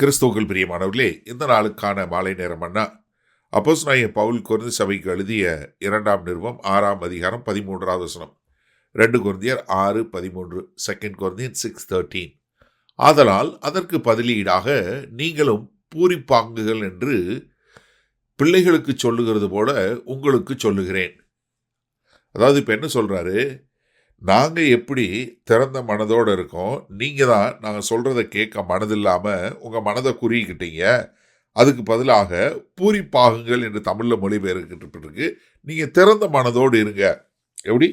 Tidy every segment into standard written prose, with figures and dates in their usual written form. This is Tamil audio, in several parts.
கிறிஸ்துவுக்குள் பிரியமானவர்களே, இந்த நாளுக்கான மாலை நேரம் அண்ணா அப்போஸ்தலனாகிய பவுல் கொரிந்து சபைக்கு எழுதிய 2 நிருபம் 6 அதிகாரம் 13 வசனம். 2 கொரிந்தியர் 6:13, 2 கொரிந்தியர் 6:13. ஆதலால் அதற்கு பதிலீடாக நீங்களும் பூரிப்பாங்குகள் என்று பிள்ளைகளுக்கு சொல்லுகிறது போல உங்களுக்கு சொல்லுகிறேன். அதாவது இப்போ என்ன சொல்றாரு, நாங்கள் எப்படி திறந்த மனதோடு இருக்கோம், நீங்கள் தான் நாங்கள் சொல்கிறத கேட்க மனதில்லாமல் உங்கள் மனதை குறிக்கிட்டீங்க. அதுக்கு பதிலாக பூரிப்பாகுங்கள் என்று தமிழில் மொழிபெயர்க்கப்பட்டிருக்கு. நீங்கள் திறந்த மனதோடு இருங்க. எப்படி?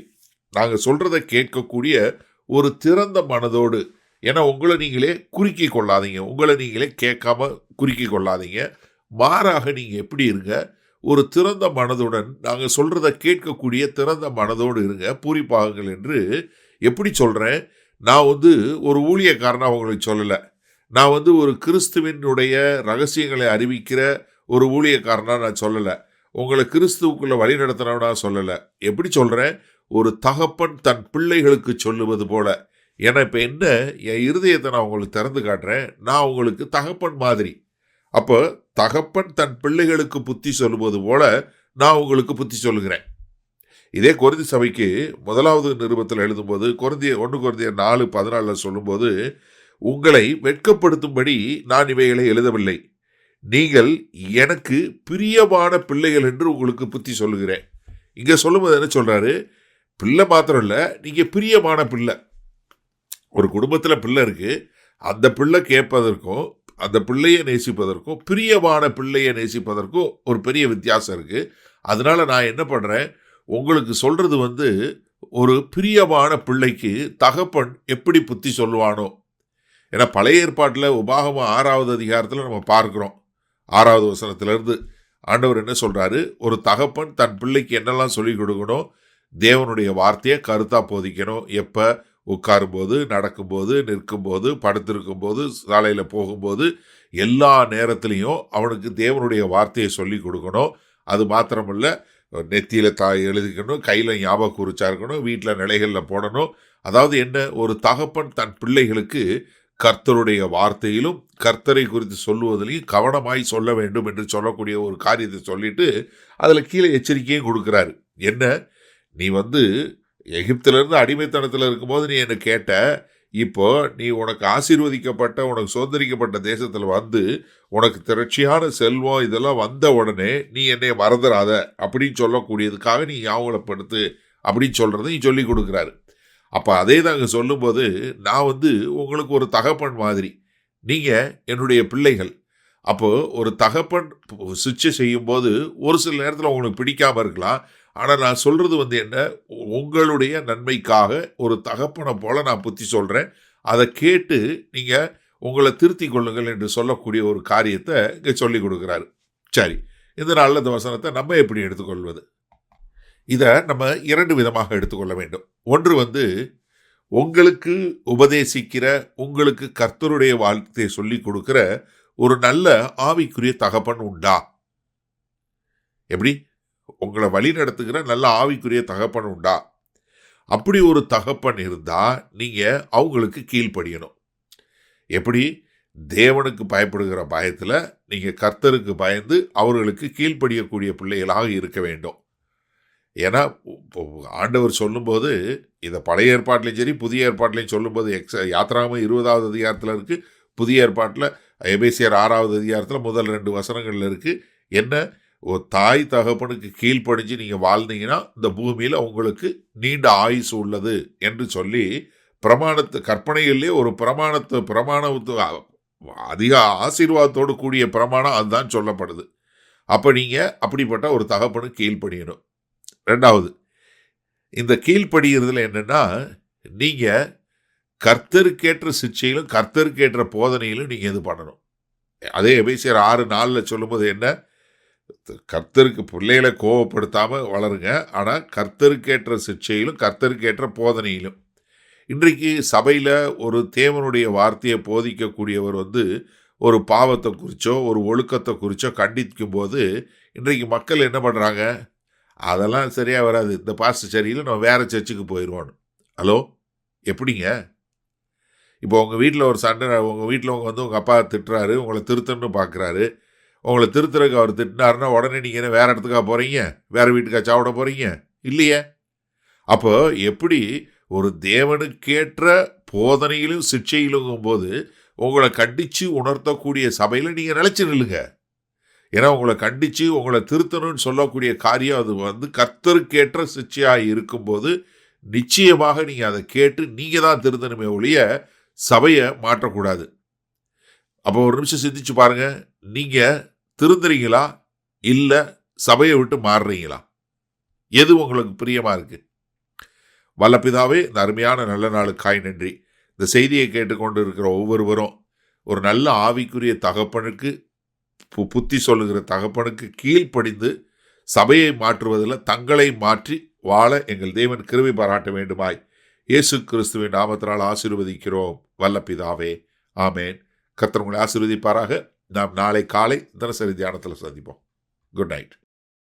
நாங்கள் சொல்கிறத கேட்கக்கூடிய ஒரு திறந்த மனதோடு. ஏன்னா உங்களை நீங்களே குறுக்கி கொள்ளாதீங்க, உங்களை நீங்களே கேட்காம குறுக்கி கொள்ளாதீங்க. மாறாக நீங்கள் எப்படி இருங்க, ஒரு திறந்த மனதுடன் நாங்கள் சொல்கிறத கேட்கக்கூடிய திறந்த மனதோடு இருங்க, பூரிப்பாகுங்கள் என்று. எப்படி சொல்கிறேன்? நான் ஒரு ஊழியக்காரனாக உங்களுக்கு சொல்லலை. நான் ஒரு கிறிஸ்துவினுடைய ரகசியங்களை அறிவிக்கிற ஒரு ஊழியக்காரனாக நான் சொல்லலை. உங்களை கிறிஸ்துவுக்குள்ளே வழி நடத்தினவனா சொல்லலை. எப்படி சொல்கிறேன்? ஒரு தகப்பன் தன் பிள்ளைகளுக்கு சொல்லுவது போல. ஏன்னா இப்போ என்ன, என் இருதயத்தை நான் உங்களுக்கு திறந்து காட்டுறேன். நான் உங்களுக்கு தகப்பன் மாதிரி. அப்போ தகப்பன் தன் பிள்ளைகளுக்கு புத்தி சொல்லுவது போல நான் உங்களுக்கு புத்தி சொல்லுகிறேன். இதே கொரிந்தி சபைக்கு 1 நிருபத்தில் எழுதும்போது 1 கொரிந்தியர் 4:14 சொல்லும்போது, உங்களை வெட்கப்படுத்தும்படி நான் இவைகளை எழுதவில்லை, நீங்கள் எனக்கு பிரியமான பிள்ளைகள் என்று உங்களுக்கு புத்தி சொல்லுகிறேன். இங்கே சொல்லும்போது என்ன சொல்றாரு? பிள்ளை மாத்திரம் இல்லை, நீங்கள் பிரியமான பிள்ளை. ஒரு குடும்பத்தில் பிள்ளை இருக்கு, அந்த பிள்ளை கேட்பதற்கும் அந்த பிள்ளையை நேசிப்பதற்கும் பிரியமான பிள்ளையை நேசிப்பதற்கும் ஒரு பெரிய வித்தியாசம் இருக்குது. அதனால் நான் என்ன பண்ணுறேன், உங்களுக்கு சொல்கிறது ஒரு பிரியமான பிள்ளைக்கு தகப்பன் எப்படி புத்தி சொல்லுவானோ. ஏன்னா பழைய ஏற்பாட்டில் உபாகமம் 6 அதிகாரத்தில் நம்ம பார்க்குறோம். 6 வசனத்திலிருந்து ஆண்டவர் என்ன சொல்கிறாரு, ஒரு தகப்பன் தன் பிள்ளைக்கு என்னெல்லாம் சொல்லிக் கொடுக்கணும், தேவனுடைய வார்த்தையை கருத்தாக போதிக்கணும். எப்போ? உட்காரும்போது, நடக்கும்போது, நிற்கும்போது, படுத்திருக்கும்போது, சாலையில் போகும்போது, எல்லா நேரத்துலையும் அவனுக்கு தேவனுடைய வார்த்தையை சொல்லி கொடுக்கணும். அது மாத்திரமில்லை, நெத்தியில் எழுதிக்கணும், கையில் ஞாபகம் குறிச்சா இருக்கணும், வீட்டில் நிலைகளில் போடணும். அதாவது என்ன, ஒரு தகப்பன் தன் பிள்ளைகளுக்கு கர்த்தருடைய வார்த்தையிலும் கர்த்தரை குறித்து சொல்லுவதிலையும் கவனமாய் சொல்ல வேண்டும் என்று சொல்லக்கூடிய ஒரு காரியத்தை சொல்லிட்டு அதில் கீழே எச்சரிக்கையும் கொடுக்குறாரு. என்ன, நீ எகிப்திலிருந்து அடிமைத்தனத்தில் இருக்கும்போது நீ என்ன கேட்ட, இப்போ நீ உனக்கு ஆசீர்வதிக்கப்பட்ட, உனக்கு சுதந்திரிக்கப்பட்ட தேசத்தில் உனக்கு திரட்சியான செல்வம் இதெல்லாம் வந்த உடனே நீ என்னை மறந்துடாத அப்படின்னு சொல்லக்கூடியதுக்காக நீ ஞாபகப்படுத்து அப்படின்னு சொல்கிறத நீ சொல்லி கொடுக்குறாரு. அப்போ அதே தாங்க சொல்லும்போது, நான் உங்களுக்கு ஒரு தகப்பன் மாதிரி, நீங்கள் என்னுடைய பிள்ளைகள். அப்போது ஒரு தகப்பன் சிக்ஷை செய்யும்போது ஒரு சில நேரத்தில் உங்களுக்கு பிடிக்காமல் இருக்கலாம். ஆனால் நான் சொல்கிறது என்ன, உங்களுடைய நன்மைக்காக ஒரு தகப்பனை போல நான் புத்தி சொல்கிறேன். அதை கேட்டு நீங்கள் உங்களை திருத்தி கொள்ளுங்கள் என்று சொல்லக்கூடிய ஒரு காரியத்தை இங்கே சொல்லி கொடுக்குறாரு. சரி, இந்த நாளில் இந்த வசனத்தை நம்ம எப்படி எடுத்துக்கொள்வது? இதை நம்ம 2 விதமாக எடுத்துக்கொள்ள வேண்டும். ஒன்று உங்களுக்கு உபதேசிக்கிற, உங்களுக்கு கர்த்தருடைய வார்த்தையை சொல்லி கொடுக்கிற ஒரு நல்ல ஆவிக்குரிய தகப்பன் உண்டா? எப்படி? உங்களை வழி நடத்துகிற நல்ல ஆவிக்குரிய தகப்பன் உண்டா? அப்படி ஒரு தகப்பன் இருந்தால் நீங்கள் அவங்களுக்கு கீழ்ப்படியணும். எப்படி? தேவனுக்கு பயப்படுகிற பயத்தில் நீங்கள் கர்த்தருக்கு பயந்து அவர்களுக்கு கீழ்ப்படியக்கூடிய பிள்ளைகளாக இருக்க வேண்டும். ஏன்னா ஆண்டவர் சொல்லும்போது, இதை பழைய ஏற்பாட்டிலையும் சரி புதிய ஏற்பாட்டிலையும் சொல்லும்போது, யாத்திராகமம் 20 அதிகாரத்தில் இருக்குது, புதிய ஏற்பாட்டில் எபேசியர் 6 அதிகாரத்தில் முதல் 2 வசனங்களில் இருக்குது. என்ன, ஒரு தாய் தகப்பனுக்கு கீழ்ப்படிஞ்சு நீங்கள் வாழ்ந்தீங்கன்னா இந்த பூமியில் உங்களுக்கு நீண்ட ஆயுசு உள்ளது என்று சொல்லி கற்பனைகளிலே ஒரு பிரமாணத்து அதிக ஆசீர்வாதத்தோடு கூடிய பிரமாணம் அதுதான் சொல்லப்படுது. அப்போ நீங்கள் அப்படிப்பட்ட ஒரு தகப்பனுக்கு கீழ்ப்படியணும். 2வது, இந்த கீழ்ப்படிகிறதுல என்னென்னா, நீங்கள் கர்த்தருக்கேற்ற சிக்ஷையிலும் கர்த்தருக்கேற்ற போதனையிலும் நீங்கள் இது பண்ணணும். அதே எபேசியர் 6:4 சொல்லும்போது என்ன, கர்த்தருக்கு பிள்ளைகளை கோபப்படுத்தாமல் வளருங்க, ஆனால் கர்த்தருக்கேற்ற சிக்ஷையிலும் கர்த்தருக்கேற்ற போதனையிலும். இன்றைக்கு சபையில் ஒரு தேவனுடைய வார்த்தையை போதிக்கக்கூடியவர் ஒரு பாவத்தை குறித்தோ ஒரு ஒழுக்கத்தை குறித்தோ கண்டிக்கும் போது இன்றைக்கு மக்கள் என்ன பண்ணுறாங்க, அதெல்லாம் சரியாக வராது, இந்த பாஸ்டர் சரியில்லை, நம்ம வேறு சர்ச்சுக்கு போயிடுவோன்னு. ஹலோ, எப்படிங்க? இப்போ உங்கள் வீட்டில் ஒரு சண்டை, உங்கள் வீட்டில் உங்கள் அப்பா திட்டுறாரு, உங்களை திருத்தணும்னு பார்க்குறாரு. உங்களை திருத்துறதுக்கு அவர் திட்டினாருன்னா உடனே நீங்கள் என்ன வேறு இடத்துக்காக போகிறீங்க? வேறு வீட்டுக்கா சாப்பிட போகிறீங்க? இல்லையே. அப்போ எப்படி ஒரு தேவனுக்கேற்ற போதனையிலும் சிக்ஷையிலும் போது உங்களை கண்டித்து உணர்த்தக்கூடிய சபையில் நீங்கள் நிலைச்சு நில்லுங்க. ஏன்னா உங்களை கண்டித்து உங்களை திருத்தணும்னு சொல்லக்கூடிய காரியம் அது கர்த்தருக்கேற்ற சிக்ஷையாக இருக்கும்போது நிச்சயமாக நீங்கள் அதை கேட்டு நீங்கள் தான் திருத்தணுமே ஒழிய சபையை மாற்றக்கூடாது. அப்போ ஒரு நிமிஷம் சிந்திச்சு பாருங்க, நீங்கள் திருந்துறீங்களா இல்லை சபையை விட்டு மாறுறீங்களா? எது உங்களுக்கு பிரியமாக இருக்கு? வல்ல பிதாவே, இந்த அருமையான நல்ல நாளுக்காய் நன்றி. இந்த செய்தியை கேட்டுக்கொண்டு இருக்கிற ஒவ்வொருவரும் ஒரு நல்ல ஆவிக்குரிய தகப்பனுக்கு, புத்தி சொல்லுகிற தகப்பனுக்கு கீழ்ப்படிந்து சபையை மாற்றுவதில் தங்களை மாற்றி வாழ எங்கள் தேவன் கிருபை பாராட்ட வேண்டுமாய் இயேசு கிறிஸ்துவின் நாமத்தினால் ஆசீர்வதிக்கிறோம் வல்ல பிதாவே, ஆமேன். கர்த்தர் உங்களை ஆசீர்வதிப்பாராக. நாம் நாளை காலை தினசரி தியானத்தில் சந்திப்போம். Good night.